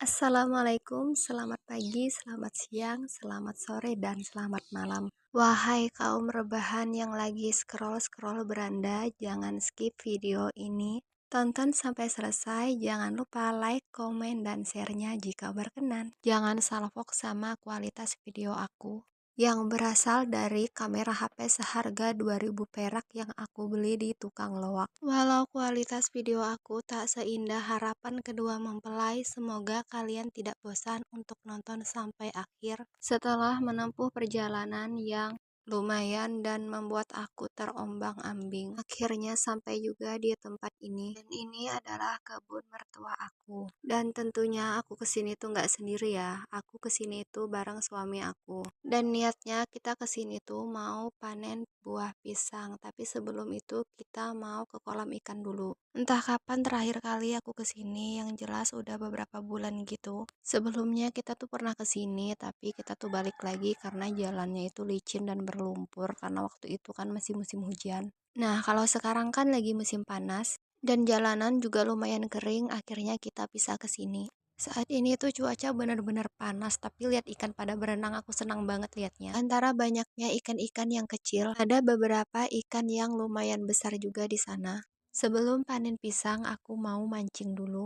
Assalamualaikum, selamat pagi, selamat siang, selamat sore, dan selamat malam. Wahai kaum rebahan yang lagi scroll-scroll beranda, jangan skip video ini. Tonton sampai selesai, jangan lupa like, komen, dan share-nya jika berkenan. Jangan salfok sama kualitas video aku yang berasal dari kamera HP seharga 2000 perak yang aku beli di tukang loak. Walau kualitas video aku tak seindah harapan kedua mempelai, semoga kalian tidak bosan untuk nonton sampai akhir setelah menempuh perjalanan yang lumayan dan membuat aku terombang-ambing. Akhirnya sampai juga di tempat ini. Dan ini adalah kebun mertua aku. Dan tentunya aku kesini tuh nggak sendiri ya. Aku kesini tuh bareng suami aku. Dan niatnya kita kesini tuh mau panen buah pisang. Tapi sebelum itu kita mau ke kolam ikan dulu. Entah kapan terakhir kali aku kesini, yang jelas udah beberapa bulan gitu. Sebelumnya kita tuh pernah kesini, tapi kita tuh balik lagi karena jalannya itu licin dan berlumpur karena waktu itu kan masih musim hujan. Nah, kalau sekarang kan lagi musim panas dan jalanan juga lumayan kering, akhirnya kita pisah ke sini. Saat ini tuh cuaca benar-benar panas, tapi lihat ikan pada berenang aku senang banget liatnya. Antara banyaknya ikan-ikan yang kecil, ada beberapa ikan yang lumayan besar juga di sana. Sebelum panen pisang, aku mau mancing dulu.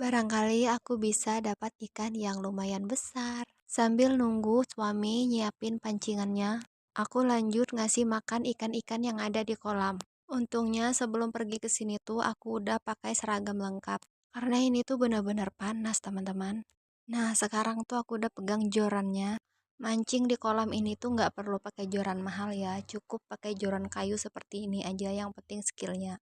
Barangkali aku bisa dapat ikan yang lumayan besar. Sambil nunggu suami nyiapin pancingannya, aku lanjut ngasih makan ikan-ikan yang ada di kolam. Untungnya sebelum pergi ke sini tuh aku udah pakai seragam lengkap. Karena ini tuh benar-benar panas, teman-teman. Nah, sekarang tuh aku udah pegang jorannya. Mancing di kolam ini tuh nggak perlu pakai joran mahal ya, cukup pakai joran kayu seperti ini aja, yang penting skillnya.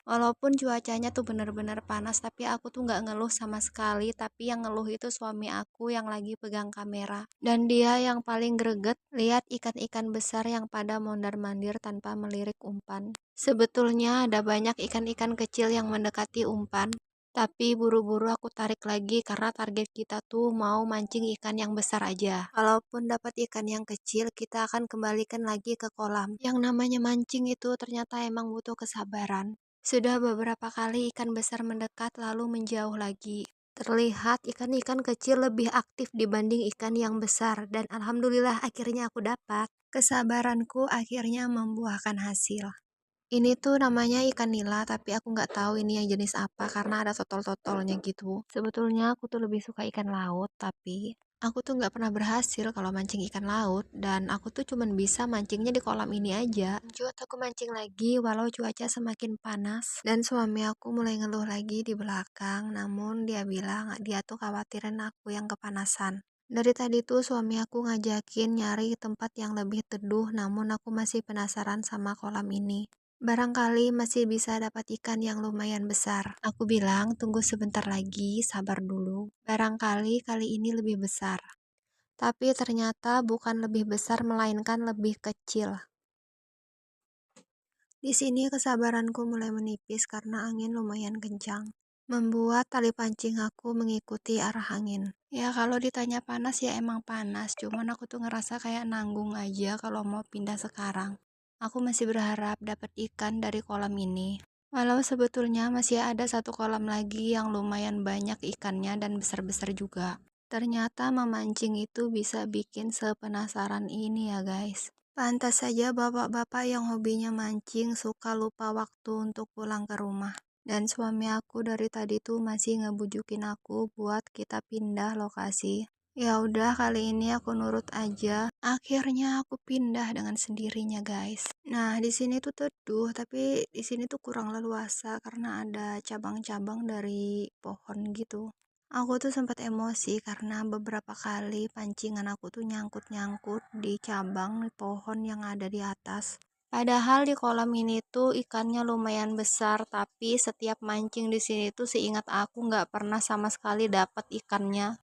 Walaupun cuacanya tuh bener-bener panas, tapi aku tuh nggak ngeluh sama sekali. Tapi yang ngeluh itu suami aku yang lagi pegang kamera. Dan dia yang paling greget lihat ikan-ikan besar yang pada mondar-mandir tanpa melirik umpan. Sebetulnya ada banyak ikan-ikan kecil yang mendekati umpan. Tapi buru-buru aku tarik lagi karena target kita tuh mau mancing ikan yang besar aja. Kalaupun dapat ikan yang kecil, kita akan kembalikan lagi ke kolam. Yang namanya mancing itu ternyata emang butuh kesabaran. Sudah beberapa kali ikan besar mendekat lalu menjauh lagi. Terlihat ikan-ikan kecil lebih aktif dibanding ikan yang besar, dan alhamdulillah akhirnya aku dapat. Kesabaranku akhirnya membuahkan hasil. Ini tuh namanya ikan nila, tapi aku nggak tahu ini yang jenis apa karena ada totol-totolnya gitu. Sebetulnya aku tuh lebih suka ikan laut, tapi aku tuh nggak pernah berhasil kalau mancing ikan laut, dan aku tuh cuman bisa mancingnya di kolam ini aja. Lanjut aku mancing lagi walau cuaca semakin panas, dan suami aku mulai ngeluh lagi di belakang, namun dia bilang dia tuh khawatirin aku yang kepanasan. Dari tadi tuh suami aku ngajakin nyari tempat yang lebih teduh, namun aku masih penasaran sama kolam ini. Barangkali masih bisa dapat ikan yang lumayan besar. Aku bilang, tunggu sebentar lagi, sabar dulu. Barangkali kali ini lebih besar. Tapi ternyata bukan lebih besar, melainkan lebih kecil. Di sini kesabaranku mulai menipis karena angin lumayan kencang, membuat tali pancing aku mengikuti arah angin. Ya kalau ditanya panas ya emang panas, cuman aku tuh ngerasa kayak nanggung aja kalau mau pindah sekarang. Aku masih berharap dapat ikan dari kolam ini. Walau sebetulnya masih ada satu kolam lagi yang lumayan banyak ikannya dan besar-besar juga. Ternyata memancing itu bisa bikin sepenasaran ini ya guys. Pantas saja bapak-bapak yang hobinya mancing suka lupa waktu untuk pulang ke rumah. Dan suami aku dari tadi tuh masih ngebujukin aku buat kita pindah lokasi. Ya udah kali ini aku nurut aja. Akhirnya aku pindah dengan sendirinya, guys. Nah, di sini tuh teduh, tapi di sini tuh kurang leluasa karena ada cabang-cabang dari pohon gitu. Aku tuh sempat emosi karena beberapa kali pancingan aku tuh nyangkut-nyangkut di cabang pohon yang ada di atas. Padahal di kolam ini tuh ikannya lumayan besar, tapi setiap mancing di sini tuh seingat aku nggak pernah sama sekali dapat ikannya.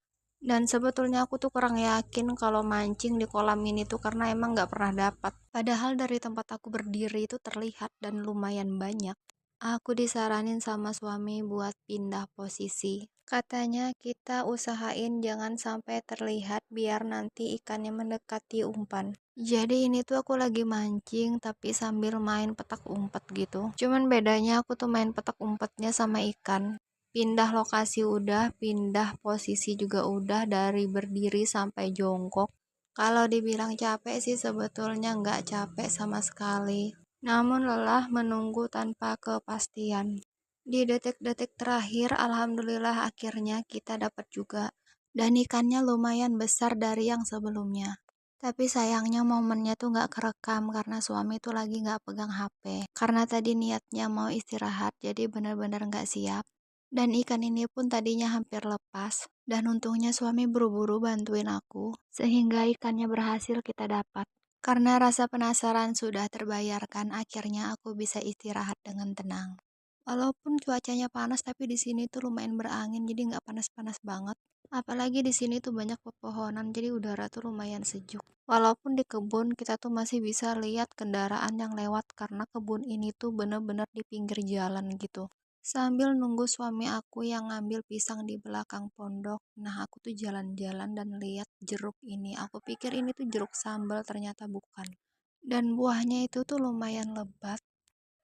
Dan sebetulnya aku tuh kurang yakin kalau mancing di kolam ini tuh karena emang nggak pernah dapat. Padahal dari tempat aku berdiri itu terlihat dan lumayan banyak. Aku disaranin sama suami buat pindah posisi. Katanya kita usahain jangan sampai terlihat biar nanti ikannya mendekati umpan. Jadi ini tuh aku lagi mancing tapi sambil main petak umpet gitu. Cuman bedanya aku tuh main petak umpetnya sama ikan. Pindah lokasi udah, pindah posisi juga udah, dari berdiri sampai jongkok. Kalau dibilang capek sih sebetulnya nggak capek sama sekali. Namun lelah menunggu tanpa kepastian. Di detik-detik terakhir, alhamdulillah akhirnya kita dapat juga. Dan ikannya lumayan besar dari yang sebelumnya. Tapi sayangnya momennya tuh nggak kerekam karena suami tuh lagi nggak pegang HP. Karena tadi niatnya mau istirahat, jadi benar-benar nggak siap. Dan ikan ini pun tadinya hampir lepas, dan untungnya suami buru-buru bantuin aku, sehingga ikannya berhasil kita dapat. Karena rasa penasaran sudah terbayarkan, akhirnya aku bisa istirahat dengan tenang. Walaupun cuacanya panas, tapi di sini tuh lumayan berangin, jadi nggak panas-panas banget. Apalagi di sini tuh banyak pepohonan, jadi udara tuh lumayan sejuk. Walaupun di kebun, kita tuh masih bisa lihat kendaraan yang lewat karena kebun ini tuh bener-bener di pinggir jalan gitu. Sambil nunggu suami aku yang ngambil pisang di belakang pondok. Nah, aku tuh jalan-jalan dan lihat jeruk ini. Aku pikir ini tuh jeruk sambal, ternyata bukan. Dan buahnya itu tuh lumayan lebat.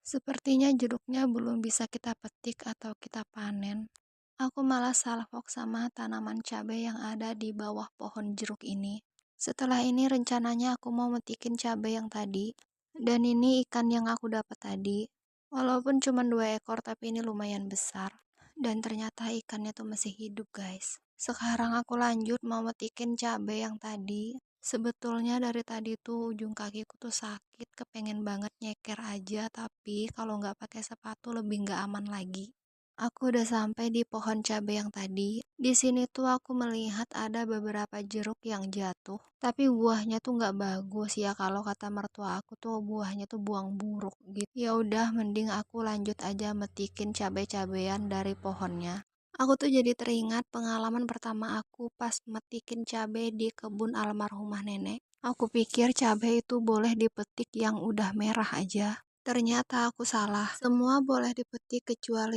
Sepertinya jeruknya belum bisa kita petik atau kita panen. Aku malah salfok sama tanaman cabai yang ada di bawah pohon jeruk ini. Setelah ini rencananya aku mau metikin cabai yang tadi. Dan ini ikan yang aku dapat tadi. Walaupun cuma 2 ekor tapi ini lumayan besar. Dan ternyata ikannya tuh masih hidup guys. Sekarang aku lanjut mau metikin cabai yang tadi. Sebetulnya dari tadi tuh ujung kakiku tuh sakit, kepengen banget nyeker aja, tapi kalau nggak pakai sepatu lebih nggak aman lagi. Aku udah sampai di pohon cabai yang tadi. Di sini tuh aku melihat ada beberapa jeruk yang jatuh, tapi buahnya tuh nggak bagus ya, kalau kata mertua aku tuh buahnya tuh buang buruk gitu. Ya udah, mending aku lanjut aja metikin cabai-cabean dari pohonnya. Aku tuh jadi teringat pengalaman pertama aku pas metikin cabai di kebun almarhumah nenek. Aku pikir cabai itu boleh dipetik yang udah merah aja. Ternyata aku salah. Semua boleh dipetik kecuali